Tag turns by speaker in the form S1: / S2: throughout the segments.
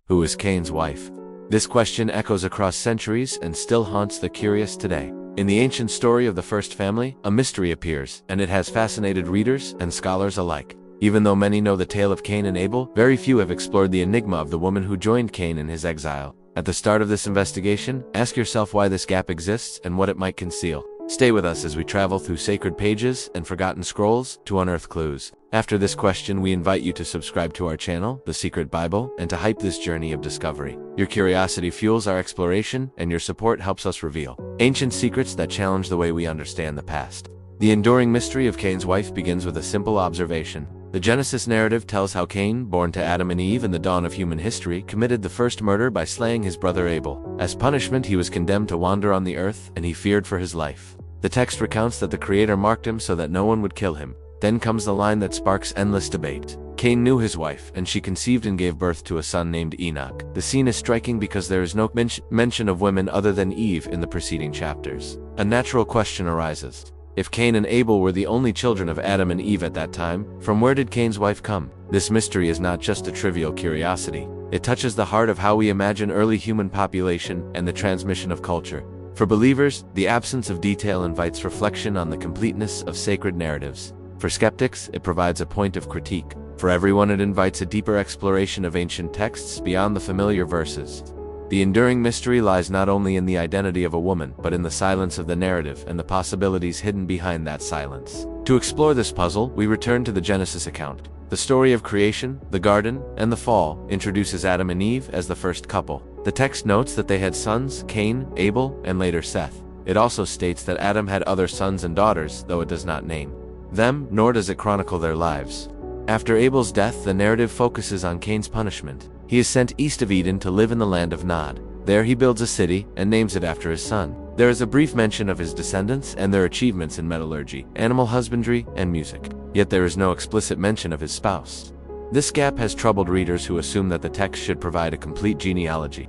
S1: Who is Cain's wife? This question echoes across centuries and still haunts the curious today. In the ancient story of the first family, a mystery appears, and it has fascinated readers and scholars alike. Even though many know the tale of Cain and Abel, very few have explored the enigma of the woman who joined Cain in his exile. At the start of this investigation, ask yourself why this gap exists and what it might conceal. Stay with us as we travel through sacred pages and forgotten scrolls to unearth clues. After this question, we invite you to subscribe to our channel, The Secret Bible, and to hype this journey of discovery. Your curiosity fuels our exploration, and your support helps us reveal ancient secrets that challenge the way we understand the past. The enduring mystery of Cain's wife begins with a simple observation. The Genesis narrative tells how Cain, born to Adam and Eve in the dawn of human history, committed the first murder by slaying his brother Abel. As punishment, he was condemned to wander on the earth, and he feared for his life. The text recounts that the Creator marked him so that no one would kill him. Then comes the line that sparks endless debate. Cain knew his wife, and she conceived and gave birth to a son named Enoch. The scene is striking because there is no mention of women other than Eve in the preceding chapters. A natural question arises. If Cain and Abel were the only children of Adam and Eve at that time, from where did Cain's wife come? This mystery is not just a trivial curiosity. It touches the heart of how we imagine early human population and the transmission of culture. For believers, the absence of detail invites reflection on the completeness of sacred narratives. For skeptics, it provides a point of critique. For everyone, it invites a deeper exploration of ancient texts beyond the familiar verses. The enduring mystery lies not only in the identity of a woman, but in the silence of the narrative and the possibilities hidden behind that silence. To explore this puzzle, we return to the Genesis account. The story of creation, the garden, and the fall introduces Adam and Eve as the first couple. The text notes that they had sons, Cain, Abel, and later Seth. It also states that Adam had other sons and daughters, though it does not name them, nor does it chronicle their lives. After Abel's death, the narrative focuses on Cain's punishment. He is sent east of Eden to live in the land of Nod. There he builds a city and names it after his son. There is a brief mention of his descendants and their achievements in metallurgy, animal husbandry, and music. Yet there is no explicit mention of his spouse. This gap has troubled readers who assume that the text should provide a complete genealogy.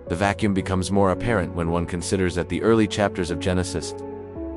S1: The vacuum becomes more apparent when one considers that the early chapters of Genesis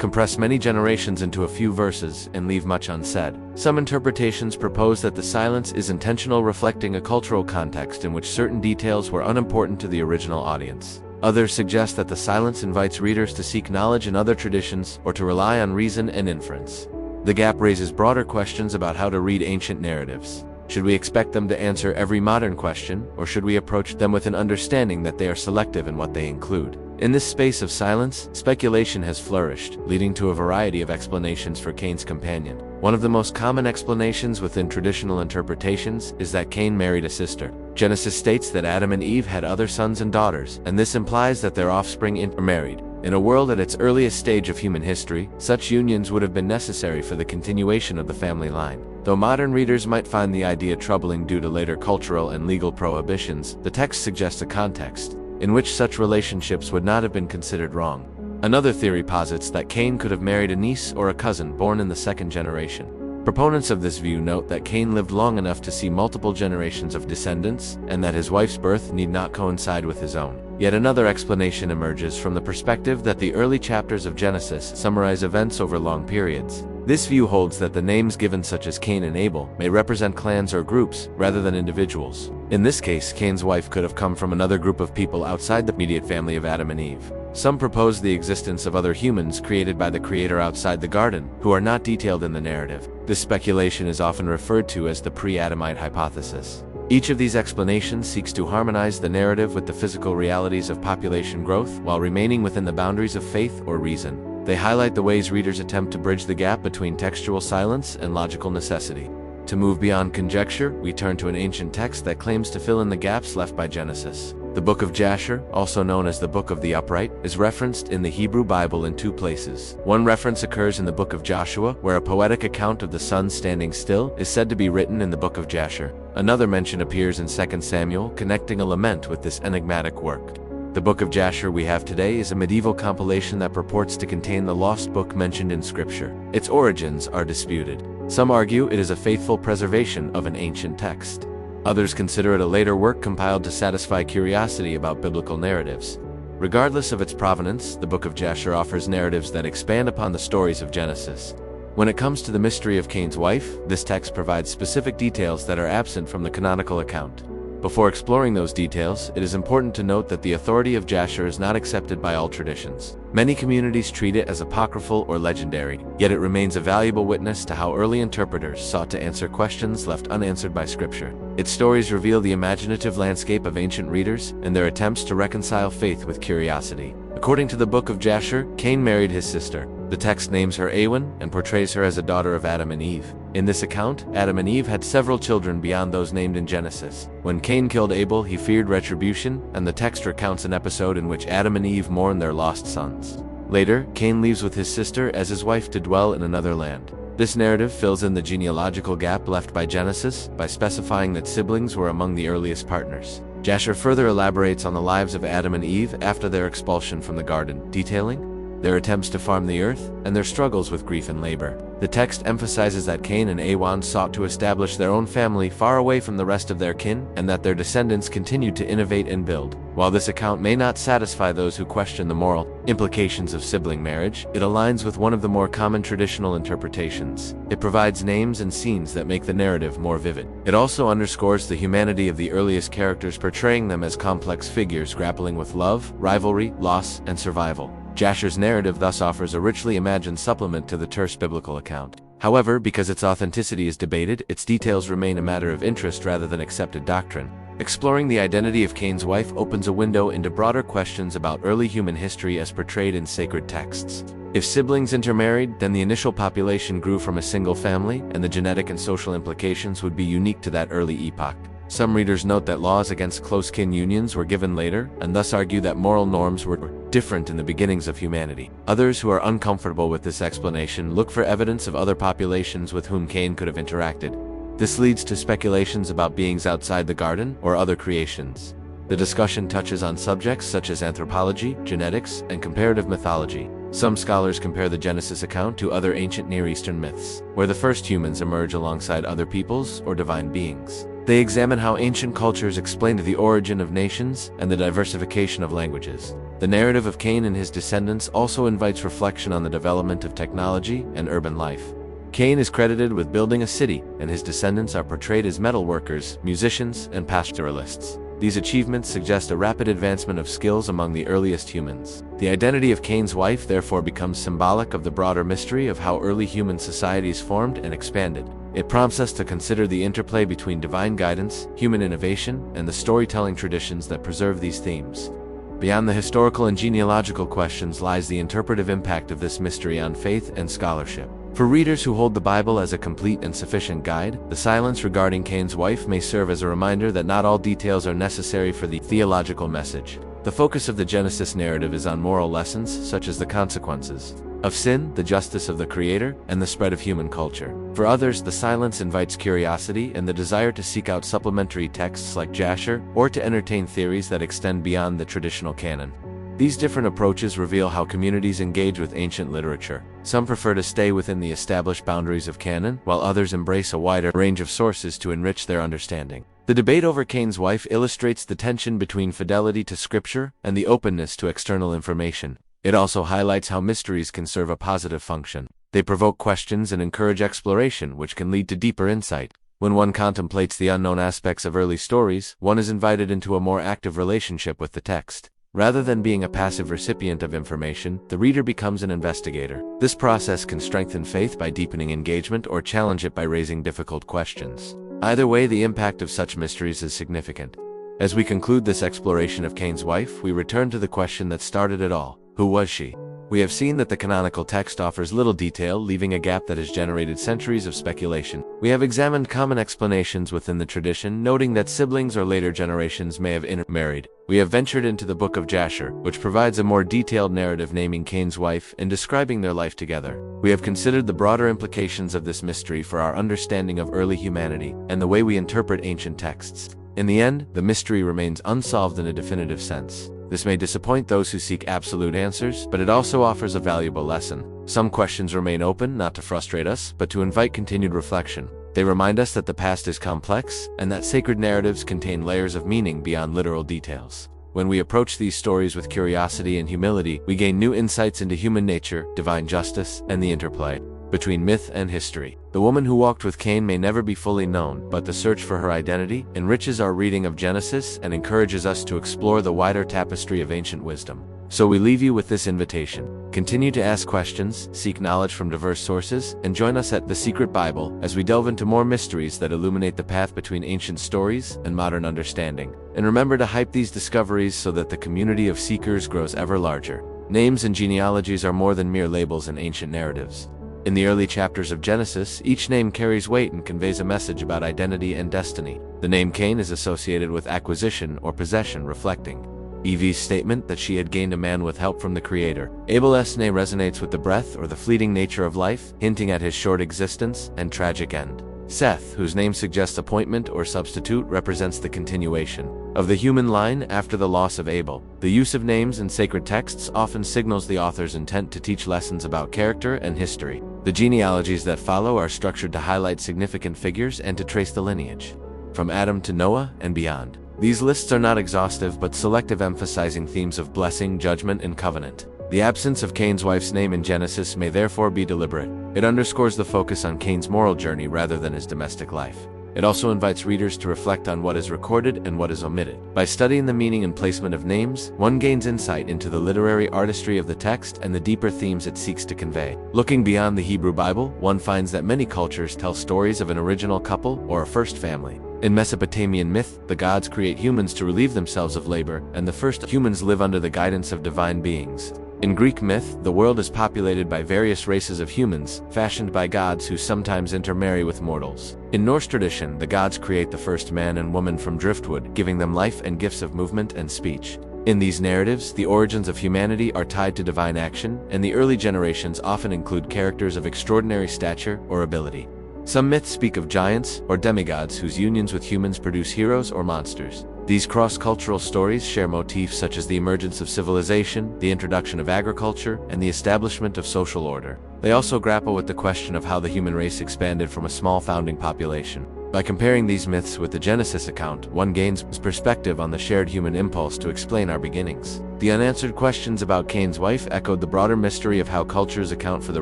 S1: compress many generations into a few verses and leave much unsaid. Some interpretations propose that the silence is intentional, reflecting a cultural context in which certain details were unimportant to the original audience. Others suggest that the silence invites readers to seek knowledge in other traditions or to rely on reason and inference. The gap raises broader questions about how to read ancient narratives. Should we expect them to answer every modern question, or should we approach them with an understanding that they are selective in what they include? In this space of silence, speculation has flourished, leading to a variety of explanations for Cain's companion. One of the most common explanations within traditional interpretations is that Cain married a sister. Genesis states that Adam and Eve had other sons and daughters, and this implies that their offspring intermarried. In a world at its earliest stage of human history, such unions would have been necessary for the continuation of the family line. Though modern readers might find the idea troubling due to later cultural and legal prohibitions, the text suggests a context in which such relationships would not have been considered wrong. Another theory posits that Cain could have married a niece or a cousin born in the second generation. Proponents of this view note that Cain lived long enough to see multiple generations of descendants, and that his wife's birth need not coincide with his own. Yet another explanation emerges from the perspective that the early chapters of Genesis summarize events over long periods. This view holds that the names given, such as Cain and Abel, may represent clans or groups rather than individuals. In this case, Cain's wife could have come from another group of people outside the immediate family of Adam and Eve. Some propose the existence of other humans created by the Creator outside the garden, who are not detailed in the narrative. This speculation is often referred to as the Pre-Adamite hypothesis. Each of these explanations seeks to harmonize the narrative with the physical realities of population growth while remaining within the boundaries of faith or reason. They highlight the ways readers attempt to bridge the gap between textual silence and logical necessity. To move beyond conjecture, we turn to an ancient text that claims to fill in the gaps left by Genesis. The Book of Jasher, also known as the Book of the Upright, is referenced in the Hebrew Bible in two places. One reference occurs in the Book of Joshua, where a poetic account of the sun standing still is said to be written in the Book of Jasher. Another mention appears in 2 Samuel, connecting a lament with this enigmatic work. The Book of Jasher we have today is a medieval compilation that purports to contain the lost book mentioned in Scripture. Its origins are disputed. Some argue it is a faithful preservation of an ancient text. Others consider it a later work compiled to satisfy curiosity about biblical narratives. Regardless of its provenance, the Book of Jasher offers narratives that expand upon the stories of Genesis. When it comes to the mystery of Cain's wife, this text provides specific details that are absent from the canonical account. Before exploring those details, it is important to note that the authority of Jasher is not accepted by all traditions. Many communities treat it as apocryphal or legendary, yet it remains a valuable witness to how early interpreters sought to answer questions left unanswered by Scripture. Its stories reveal the imaginative landscape of ancient readers and their attempts to reconcile faith with curiosity. According to the Book of Jasher, Cain married his sister. The text names her Awen and portrays her as a daughter of Adam and Eve. In this account, Adam and Eve had several children beyond those named in Genesis. When Cain killed Abel, he feared retribution, and the text recounts an episode in which Adam and Eve mourn their lost sons. Later, Cain leaves with his sister as his wife to dwell in another land. This narrative fills in the genealogical gap left by Genesis by specifying that siblings were among the earliest partners. Jasher further elaborates on the lives of Adam and Eve after their expulsion from the garden, detailing their attempts to farm the earth and their struggles with grief and labor. The text emphasizes that Cain and Awen sought to establish their own family far away from the rest of their kin, and that their descendants continued to innovate and build. While this account may not satisfy those who question the moral implications of sibling marriage, it aligns with one of the more common traditional interpretations. It provides names and scenes that make the narrative more vivid. It also underscores the humanity of the earliest characters, portraying them as complex figures grappling with love, rivalry, loss, and survival. Jasher's narrative thus offers a richly imagined supplement to the terse biblical account. However, because its authenticity is debated, its details remain a matter of interest rather than accepted doctrine. Exploring the identity of Cain's wife opens a window into broader questions about early human history as portrayed in sacred texts. If siblings intermarried, then the initial population grew from a single family, and the genetic and social implications would be unique to that early epoch. Some readers note that laws against close kin unions were given later, and thus argue that moral norms were different in the beginnings of humanity. Others who are uncomfortable with this explanation look for evidence of other populations with whom Cain could have interacted. This leads to speculations about beings outside the garden or other creations. The discussion touches on subjects such as anthropology, genetics, and comparative mythology. Some scholars compare the Genesis account to other ancient Near Eastern myths, where the first humans emerge alongside other peoples or divine beings. They examine how ancient cultures explained the origin of nations and the diversification of languages. The narrative of Cain and his descendants also invites reflection on the development of technology and urban life. Cain is credited with building a city, and his descendants are portrayed as metalworkers, musicians, and pastoralists. These achievements suggest a rapid advancement of skills among the earliest humans. The identity of Cain's wife therefore becomes symbolic of the broader mystery of how early human societies formed and expanded. It prompts us to consider the interplay between divine guidance, human innovation, and the storytelling traditions that preserve these themes. Beyond the historical and genealogical questions lies the interpretive impact of this mystery on faith and scholarship. For readers who hold the Bible as a complete and sufficient guide, the silence regarding Cain's wife may serve as a reminder that not all details are necessary for the theological message. The focus of the Genesis narrative is on moral lessons such as the consequences of sin, the justice of the Creator, and the spread of human culture. For others, the silence invites curiosity and the desire to seek out supplementary texts like Jasher, or to entertain theories that extend beyond the traditional canon. These different approaches reveal how communities engage with ancient literature. Some prefer to stay within the established boundaries of canon, while others embrace a wider range of sources to enrich their understanding. The debate over Cain's wife illustrates the tension between fidelity to Scripture and the openness to external information. It also highlights how mysteries can serve a positive function. They provoke questions and encourage exploration, which can lead to deeper insight. When one contemplates the unknown aspects of early stories, one is invited into a more active relationship with the text. Rather than being a passive recipient of information, the reader becomes an investigator. This process can strengthen faith by deepening engagement or challenge it by raising difficult questions. Either way, the impact of such mysteries is significant. As we conclude this exploration of Cain's wife, we return to the question that started it all. Who was she? We have seen that the canonical text offers little detail, leaving a gap that has generated centuries of speculation. We have examined common explanations within the tradition, noting that siblings or later generations may have intermarried. We have ventured into the Book of Jasher, which provides a more detailed narrative naming Cain's wife and describing their life together. We have considered the broader implications of this mystery for our understanding of early humanity and the way we interpret ancient texts. In the end, the mystery remains unsolved in a definitive sense. This may disappoint those who seek absolute answers, but it also offers a valuable lesson. Some questions remain open, not to frustrate us, but to invite continued reflection. They remind us that the past is complex, and that sacred narratives contain layers of meaning beyond literal details. When we approach these stories with curiosity and humility, we gain new insights into human nature, divine justice, and the interplay between myth and history. The woman who walked with Cain may never be fully known, but the search for her identity enriches our reading of Genesis and encourages us to explore the wider tapestry of ancient wisdom. So we leave you with this invitation. Continue to ask questions, seek knowledge from diverse sources, and join us at The Secret Bible as we delve into more mysteries that illuminate the path between ancient stories and modern understanding. And remember to hype these discoveries so that the community of seekers grows ever larger. Names and genealogies are more than mere labels in ancient narratives. In the early chapters of Genesis, each name carries weight and conveys a message about identity and destiny. The name Cain is associated with acquisition or possession, reflecting Eve's statement that she had gained a man with help from the Creator. Abel's name resonates with the breath or the fleeting nature of life, hinting at his short existence and tragic end. Seth, whose name suggests appointment or substitute, represents the continuation of the human line after the loss of Abel. The use of names in sacred texts often signals the author's intent to teach lessons about character and history. The genealogies that follow are structured to highlight significant figures and to trace the lineage from Adam to Noah and beyond. These lists are not exhaustive but selective, emphasizing themes of blessing, judgment, and covenant. The absence of Cain's wife's name in Genesis may therefore be deliberate. It underscores the focus on Cain's moral journey rather than his domestic life. It also invites readers to reflect on what is recorded and what is omitted. By studying the meaning and placement of names, one gains insight into the literary artistry of the text and the deeper themes it seeks to convey. Looking beyond the Hebrew Bible, one finds that many cultures tell stories of an original couple or a first family. In Mesopotamian myth, the gods create humans to relieve themselves of labor, and the first humans live under the guidance of divine beings. In Greek myth, the world is populated by various races of humans, fashioned by gods who sometimes intermarry with mortals. In Norse tradition, the gods create the first man and woman from driftwood, giving them life and gifts of movement and speech. In these narratives, the origins of humanity are tied to divine action, and the early generations often include characters of extraordinary stature or ability. Some myths speak of giants or demigods whose unions with humans produce heroes or monsters. These cross-cultural stories share motifs such as the emergence of civilization, the introduction of agriculture, and the establishment of social order. They also grapple with the question of how the human race expanded from a small founding population. By comparing these myths with the Genesis account, one gains perspective on the shared human impulse to explain our beginnings. The unanswered questions about Cain's wife echoed the broader mystery of how cultures account for the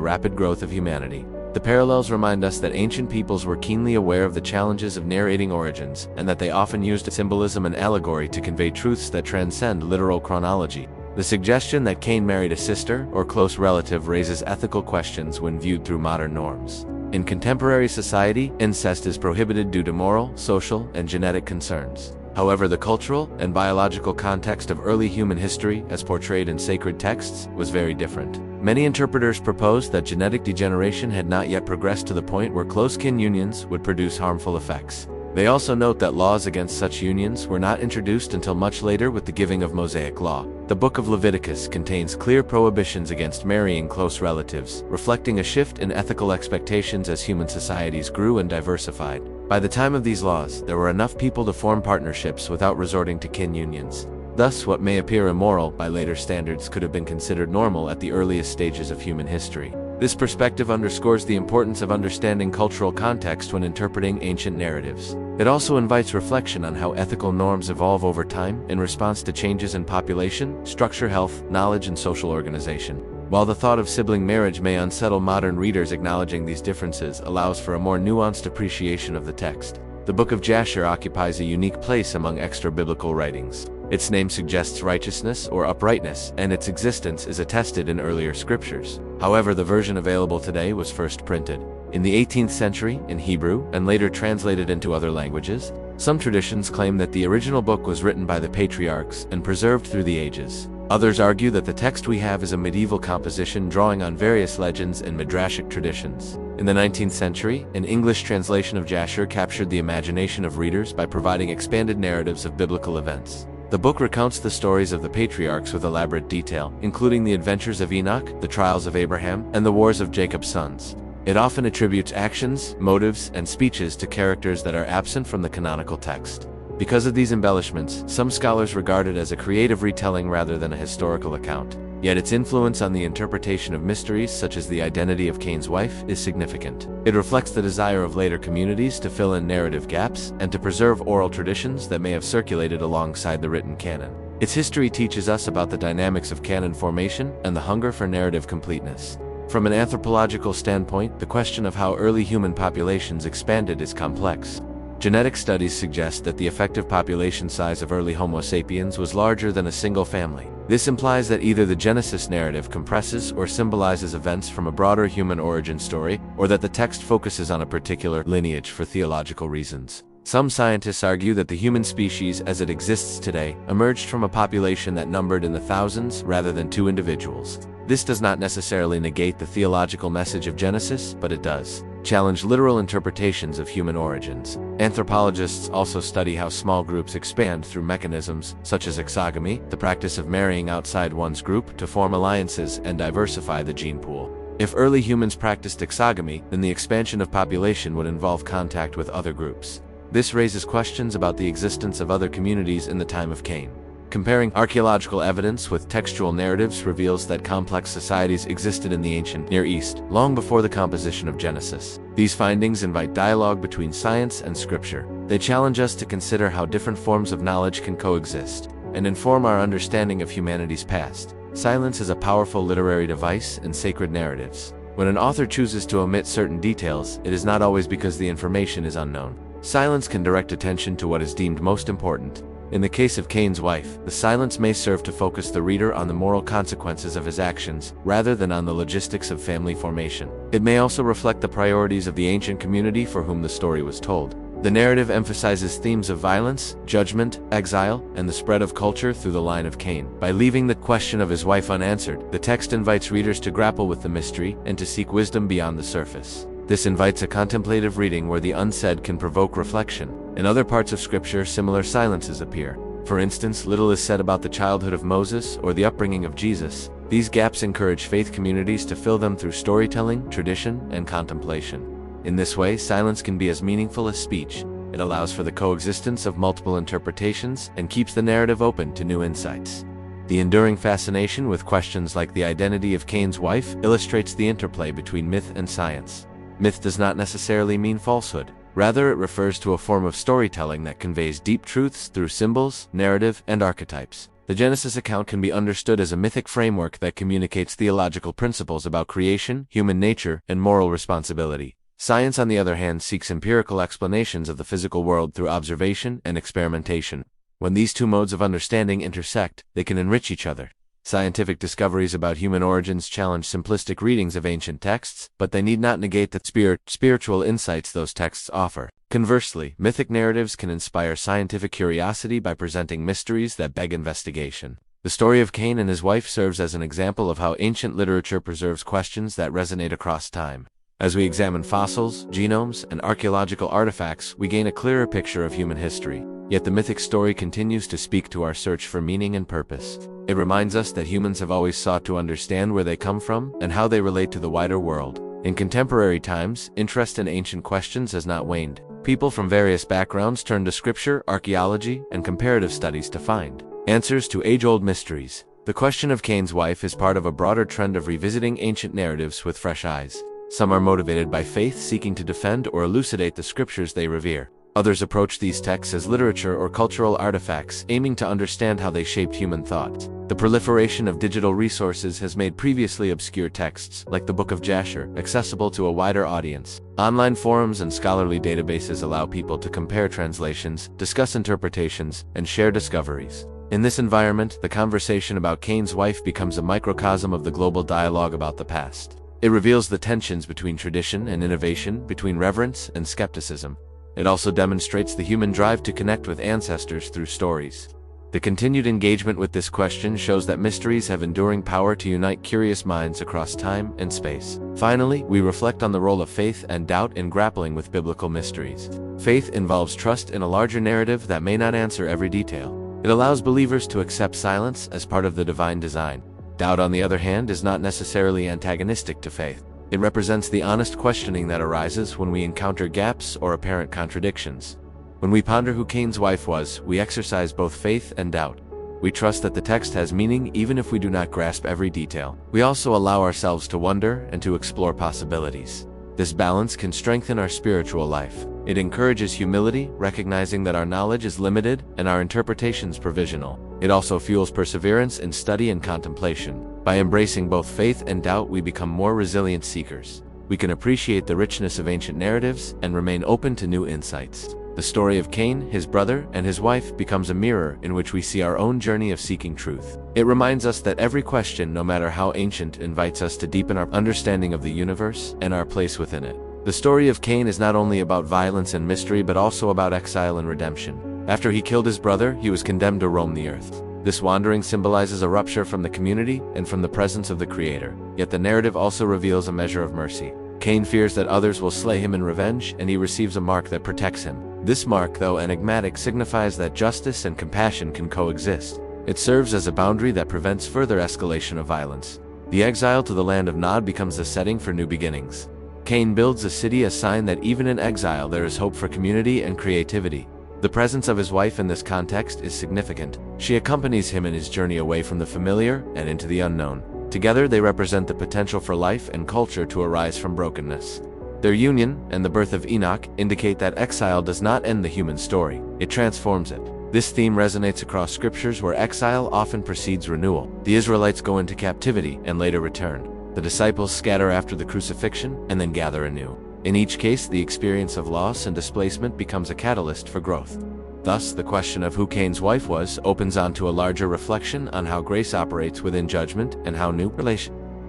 S1: rapid growth of humanity. The parallels remind us that ancient peoples were keenly aware of the challenges of narrating origins, and that they often used symbolism and allegory to convey truths that transcend literal chronology. The suggestion that Cain married a sister or close relative raises ethical questions when viewed through modern norms. In contemporary society, incest is prohibited due to moral, social, and genetic concerns. However, the cultural and biological context of early human history, as portrayed in sacred texts, was very different. Many interpreters proposed that genetic degeneration had not yet progressed to the point where close kin unions would produce harmful effects. They also note that laws against such unions were not introduced until much later with the giving of Mosaic law. The Book of Leviticus contains clear prohibitions against marrying close relatives, reflecting a shift in ethical expectations as human societies grew and diversified. By the time of these laws, there were enough people to form partnerships without resorting to kin unions. Thus, what may appear immoral by later standards could have been considered normal at the earliest stages of human history. This perspective underscores the importance of understanding cultural context when interpreting ancient narratives. It also invites reflection on how ethical norms evolve over time in response to changes in population, structure, health, knowledge, and social organization. While the thought of sibling marriage may unsettle modern readers, acknowledging these differences allows for a more nuanced appreciation of the text. The Book of Jasher occupies a unique place among extra-biblical writings. Its name suggests righteousness or uprightness, and its existence is attested in earlier scriptures. However, the version available today was first printed in the 18th century in Hebrew and later translated into other languages. Some traditions claim that the original book was written by the patriarchs and preserved through the ages. Others argue that the text we have is a medieval composition drawing on various legends and midrashic traditions. In the 19th century, an English translation of Jasher captured the imagination of readers by providing expanded narratives of biblical events. The book recounts the stories of the patriarchs with elaborate detail, including the adventures of Enoch, the trials of Abraham, and the wars of Jacob's sons. It often attributes actions, motives, and speeches to characters that are absent from the canonical text. Because of these embellishments, some scholars regard it as a creative retelling rather than a historical account. Yet its influence on the interpretation of mysteries such as the identity of Cain's wife is significant. It reflects the desire of later communities to fill in narrative gaps and to preserve oral traditions that may have circulated alongside the written canon. Its history teaches us about the dynamics of canon formation and the hunger for narrative completeness. From an anthropological standpoint, the question of how early human populations expanded is complex. Genetic studies suggest that the effective population size of early Homo sapiens was larger than a single family. This implies that either the Genesis narrative compresses or symbolizes events from a broader human origin story, or that the text focuses on a particular lineage for theological reasons. Some scientists argue that the human species as it exists today emerged from a population that numbered in the thousands rather than two individuals. This does not necessarily negate the theological message of Genesis, but it does challenge literal interpretations of human origins. Anthropologists also study how small groups expand through mechanisms such as exogamy, the practice of marrying outside one's group to form alliances and diversify the gene pool. If early humans practiced exogamy, then the expansion of population would involve contact with other groups. This raises questions about the existence of other communities in the time of Cain. Comparing archaeological evidence with textual narratives reveals that complex societies existed in the ancient Near East, long before the composition of Genesis. These findings invite dialogue between science and scripture. They challenge us to consider how different forms of knowledge can coexist, and inform our understanding of humanity's past. Silence is a powerful literary device in sacred narratives. When an author chooses to omit certain details, it is not always because the information is unknown. Silence can direct attention to what is deemed most important. In the case of Cain's wife, the silence may serve to focus the reader on the moral consequences of his actions, rather than on the logistics of family formation. It may also reflect the priorities of the ancient community for whom the story was told. The narrative emphasizes themes of violence, judgment, exile, and the spread of culture through the line of Cain. By leaving the question of his wife unanswered, the text invites readers to grapple with the mystery and to seek wisdom beyond the surface. This invites a contemplative reading where the unsaid can provoke reflection. In other parts of Scripture, similar silences appear. For instance, little is said about the childhood of Moses or the upbringing of Jesus. These gaps encourage faith communities to fill them through storytelling, tradition, and contemplation. In this way, silence can be as meaningful as speech. It allows for the coexistence of multiple interpretations and keeps the narrative open to new insights. The enduring fascination with questions like the identity of Cain's wife illustrates the interplay between myth and science. Myth does not necessarily mean falsehood. Rather, it refers to a form of storytelling that conveys deep truths through symbols, narrative, and archetypes. The Genesis account can be understood as a mythic framework that communicates theological principles about creation, human nature, and moral responsibility. Science, on the other hand, seeks empirical explanations of the physical world through observation and experimentation. When these two modes of understanding intersect, they can enrich each other. Scientific discoveries about human origins challenge simplistic readings of ancient texts, but they need not negate the spiritual insights those texts offer. Conversely, mythic narratives can inspire scientific curiosity by presenting mysteries that beg investigation. The story of Cain and his wife serves as an example of how ancient literature preserves questions that resonate across time. As we examine fossils, genomes, and archaeological artifacts, we gain a clearer picture of human history. Yet the mythic story continues to speak to our search for meaning and purpose. It reminds us that humans have always sought to understand where they come from and how they relate to the wider world. In contemporary times, interest in ancient questions has not waned. People from various backgrounds turn to scripture, archaeology, and comparative studies to find answers to age-old mysteries. The question of Cain's wife is part of a broader trend of revisiting ancient narratives with fresh eyes. Some are motivated by faith, seeking to defend or elucidate the scriptures they revere. Others approach these texts as literature or cultural artifacts, aiming to understand how they shaped human thought. The proliferation of digital resources has made previously obscure texts, like the Book of Jasher, accessible to a wider audience. Online forums and scholarly databases allow people to compare translations, discuss interpretations, and share discoveries. In this environment, the conversation about Cain's wife becomes a microcosm of the global dialogue about the past. It reveals the tensions between tradition and innovation, between reverence and skepticism. It also demonstrates the human drive to connect with ancestors through stories. The continued engagement with this question shows that mysteries have enduring power to unite curious minds across time and space. Finally, we reflect on the role of faith and doubt in grappling with biblical mysteries. Faith involves trust in a larger narrative that may not answer every detail. It allows believers to accept silence as part of the divine design. Doubt, on the other hand, is not necessarily antagonistic to faith. It represents the honest questioning that arises when we encounter gaps or apparent contradictions. When we ponder who Cain's wife was, we exercise both faith and doubt. We trust that the text has meaning even if we do not grasp every detail. We also allow ourselves to wonder and to explore possibilities. This balance can strengthen our spiritual life. It encourages humility, recognizing that our knowledge is limited and our interpretations provisional. It also fuels perseverance in study and contemplation. By embracing both faith and doubt, we become more resilient seekers. We can appreciate the richness of ancient narratives and remain open to new insights. The story of Cain, his brother, and his wife becomes a mirror in which we see our own journey of seeking truth. It reminds us that every question, no matter how ancient, invites us to deepen our understanding of the universe and our place within it. The story of Cain is not only about violence and mystery, but also about exile and redemption. After he killed his brother, he was condemned to roam the earth. This wandering symbolizes a rupture from the community and from the presence of the Creator. Yet the narrative also reveals a measure of mercy. Cain fears that others will slay him in revenge, and he receives a mark that protects him. This mark, though enigmatic, signifies that justice and compassion can coexist. It serves as a boundary that prevents further escalation of violence. The exile to the land of Nod becomes the setting for new beginnings. Cain builds a city, a sign that even in exile there is hope for community and creativity. The presence of his wife in this context is significant. She accompanies him in his journey away from the familiar and into the unknown. Together they represent the potential for life and culture to arise from brokenness. Their union and the birth of Enoch indicate that exile does not end the human story, it transforms it. This theme resonates across scriptures where exile often precedes renewal. The Israelites go into captivity and later return. The disciples scatter after the crucifixion and then gather anew. In each case, the experience of loss and displacement becomes a catalyst for growth. Thus, the question of who Cain's wife was opens onto a larger reflection on how grace operates within judgment and how new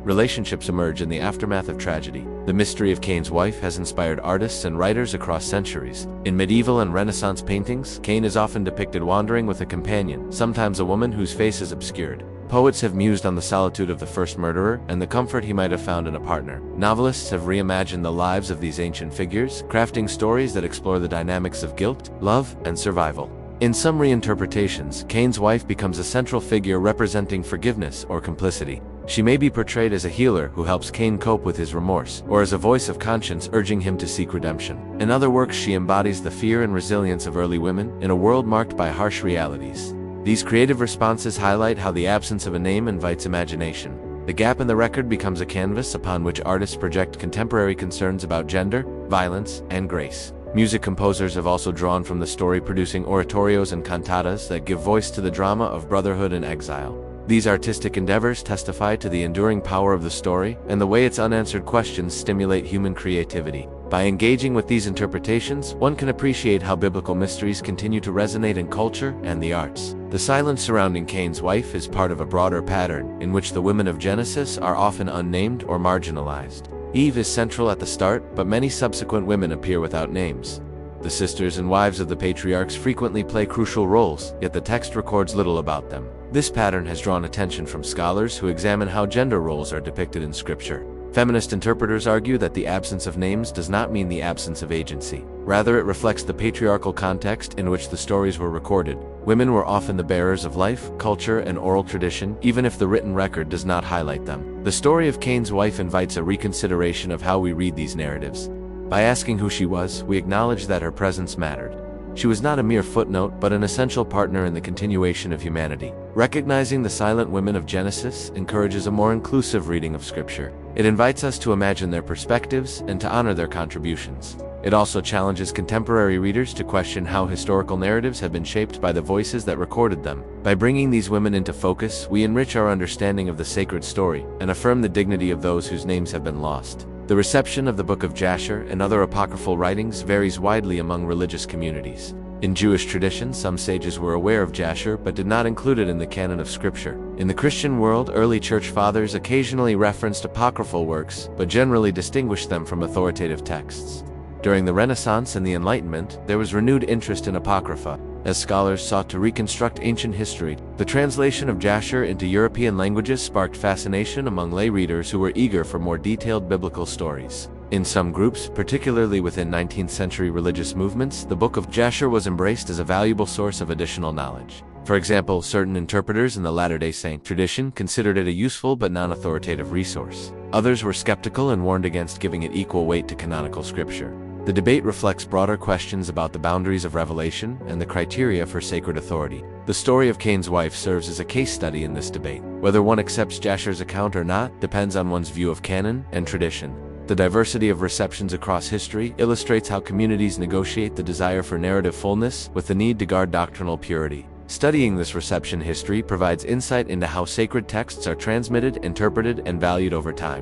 S1: relationships emerge in the aftermath of tragedy. The mystery of Cain's wife has inspired artists and writers across centuries. In medieval and Renaissance paintings, Cain is often depicted wandering with a companion, sometimes a woman whose face is obscured. Poets have mused on the solitude of the first murderer and the comfort he might have found in a partner. Novelists have reimagined the lives of these ancient figures, crafting stories that explore the dynamics of guilt, love, and survival. In some reinterpretations, Cain's wife becomes a central figure representing forgiveness or complicity. She may be portrayed as a healer who helps Cain cope with his remorse, or as a voice of conscience urging him to seek redemption. In other works, she embodies the fear and resilience of early women in a world marked by harsh realities. These creative responses highlight how the absence of a name invites imagination. The gap in the record becomes a canvas upon which artists project contemporary concerns about gender, violence, and grace. Music composers have also drawn from the story, producing oratorios and cantatas that give voice to the drama of brotherhood and exile. These artistic endeavors testify to the enduring power of the story and the way its unanswered questions stimulate human creativity. By engaging with these interpretations, one can appreciate how biblical mysteries continue to resonate in culture and the arts. The silence surrounding Cain's wife is part of a broader pattern in which the women of Genesis are often unnamed or marginalized. Eve is central at the start, but many subsequent women appear without names. The sisters and wives of the patriarchs frequently play crucial roles, yet the text records little about them. This pattern has drawn attention from scholars who examine how gender roles are depicted in Scripture. Feminist interpreters argue that the absence of names does not mean the absence of agency. Rather, it reflects the patriarchal context in which the stories were recorded. Women were often the bearers of life, culture, and oral tradition, even if the written record does not highlight them. The story of Cain's wife invites a reconsideration of how we read these narratives. By asking who she was, we acknowledge that her presence mattered. She was not a mere footnote, but an essential partner in the continuation of humanity. Recognizing the silent women of Genesis encourages a more inclusive reading of Scripture. It invites us to imagine their perspectives and to honor their contributions. It also challenges contemporary readers to question how historical narratives have been shaped by the voices that recorded them. By bringing these women into focus, we enrich our understanding of the sacred story and affirm the dignity of those whose names have been lost. The reception of the Book of Jasher and other apocryphal writings varies widely among religious communities. In Jewish tradition, some sages were aware of Jasher but did not include it in the canon of Scripture. In the Christian world, early church fathers occasionally referenced apocryphal works, but generally distinguished them from authoritative texts. During the Renaissance and the Enlightenment, there was renewed interest in apocrypha. As scholars sought to reconstruct ancient history, the translation of Jasher into European languages sparked fascination among lay readers who were eager for more detailed biblical stories. In some groups, particularly within 19th century religious movements, the Book of Jasher was embraced as a valuable source of additional knowledge. For example, certain interpreters in the Latter-day Saint tradition considered it a useful but non-authoritative resource. Others were skeptical and warned against giving it equal weight to canonical scripture. The debate reflects broader questions about the boundaries of revelation and the criteria for sacred authority. The story of Cain's wife serves as a case study in this debate. Whether one accepts Jasher's account or not depends on one's view of canon and tradition. The diversity of receptions across history illustrates how communities negotiate the desire for narrative fullness with the need to guard doctrinal purity. Studying this reception history provides insight into how sacred texts are transmitted, interpreted, and valued over time.